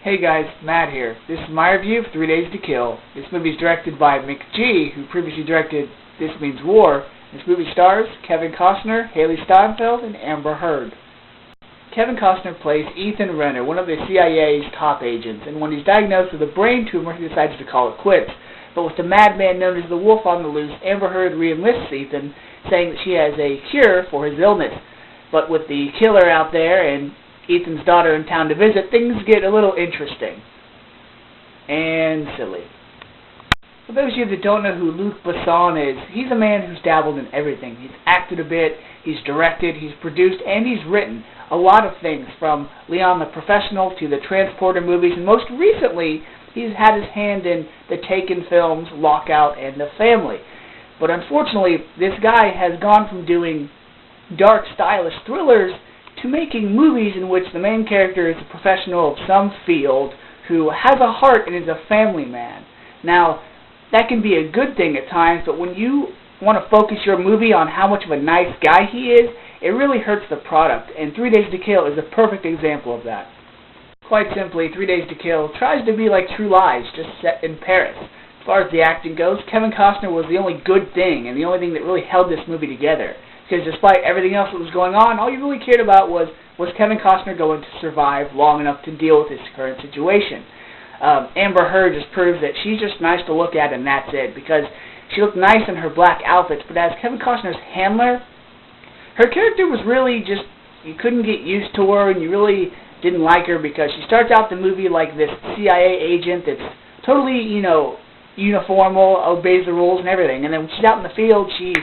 Hey guys, Matt here. This is my review of 3 Days to Kill. This movie is directed by McG, who previously directed This Means War. This movie stars Kevin Costner, Haley Steinfeld, and Amber Heard. Kevin Costner plays Ethan Renner, one of the CIA's top agents, and when he's diagnosed with a brain tumor, he decides to call it quits. But with the madman known as the Wolf on the loose, Amber Heard re-enlists Ethan, saying that she has a cure for his illness. But with the killer out there and Ethan's daughter in town to visit, things get a little interesting and silly. For those of you that don't know who Luc Besson is, he's a man who's dabbled in everything. He's acted a bit, he's directed, he's produced, and he's written a lot of things, from Leon the Professional to the Transporter movies, and most recently, he's had his hand in the Taken films, Lockout, and The Family. But unfortunately, this guy has gone from doing dark, stylish thrillers to making movies in which the main character is a professional of some field who has a heart and is a family man. Now, that can be a good thing at times, but when you want to focus your movie on how much of a nice guy he is, it really hurts the product, and 3 Days to Kill is a perfect example of that. Quite simply, 3 Days to Kill tries to be like True Lies, just set in Paris. As far as the acting goes, Kevin Costner was the only good thing, and the only thing that really held this movie together. Because despite everything else that was going on, all you really cared about was Kevin Costner going to survive long enough to deal with his current situation. Amber Heard just proves that she's just nice to look at, and that's it, because she looked nice in her black outfits, but as Kevin Costner's handler, her character was really just, you couldn't get used to her, and you really didn't like her, because she starts out the movie like this CIA agent that's totally, uniformal, obeys the rules and everything, and then when she's out in the field, she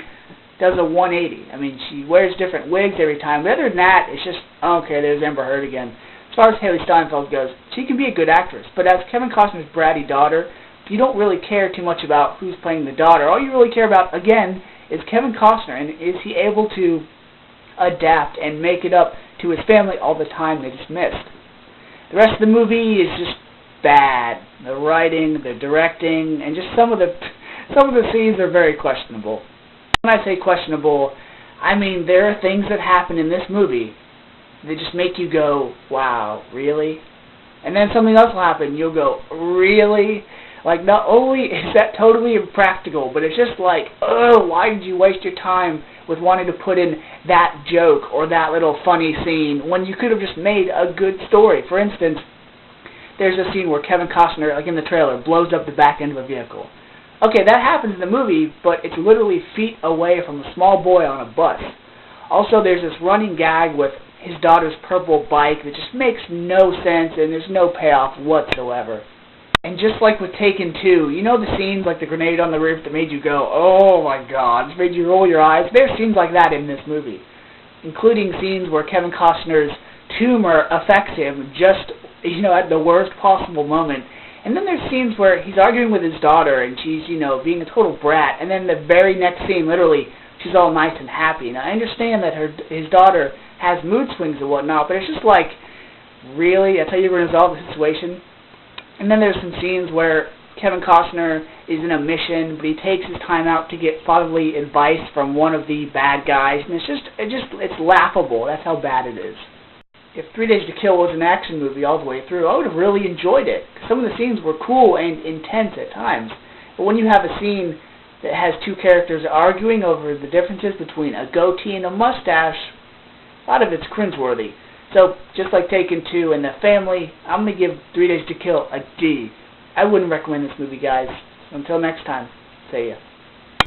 does a 180. I mean, she wears different wigs every time, but other than that, it's just, okay, there's Amber Heard again. As far as Haley Steinfeld goes, she can be a good actress, but as Kevin Costner's bratty daughter, you don't really care too much about who's playing the daughter. All you really care about, again, is Kevin Costner, and is he able to adapt and make it up to his family all the time they just missed. The rest of the movie is just bad. The writing, the directing, and just some of the scenes are very questionable. When I say questionable, I mean there are things that happen in this movie that just make you go, wow, really? And then something else will happen, you'll go, really? Like, not only is that totally impractical, but it's just like, oh, why did you waste your time with wanting to put in that joke or that little funny scene when you could have just made a good story? For instance, there's a scene where Kevin Costner, like in the trailer, blows up the back end of a vehicle. Okay, that happens in the movie, but it's literally feet away from a small boy on a bus. Also, there's this running gag with his daughter's purple bike that just makes no sense, and there's no payoff whatsoever. And just like with Taken 2, you know the scenes like the grenade on the roof that made you go, oh my god, just made you roll your eyes? There's scenes like that in this movie, including scenes where Kevin Costner's tumor affects him just, at the worst possible moment. And then there's scenes where he's arguing with his daughter, and she's, being a total brat, and then the very next scene, literally, she's all nice and happy. Now, I understand that his daughter has mood swings and whatnot, but it's just like, really? That's how you're going to resolve the situation? And then there's some scenes where Kevin Costner is in a mission, but he takes his time out to get fatherly advice from one of the bad guys, and it's laughable. That's how bad it is. If 3 Days to Kill was an action movie all the way through, I would have really enjoyed it. Some of the scenes were cool and intense at times. But when you have a scene that has two characters arguing over the differences between a goatee and a mustache, a lot of it's cringeworthy. So, just like Taken 2 and The Family, I'm going to give 3 Days to Kill a D. I wouldn't recommend this movie, guys. Until next time, see ya.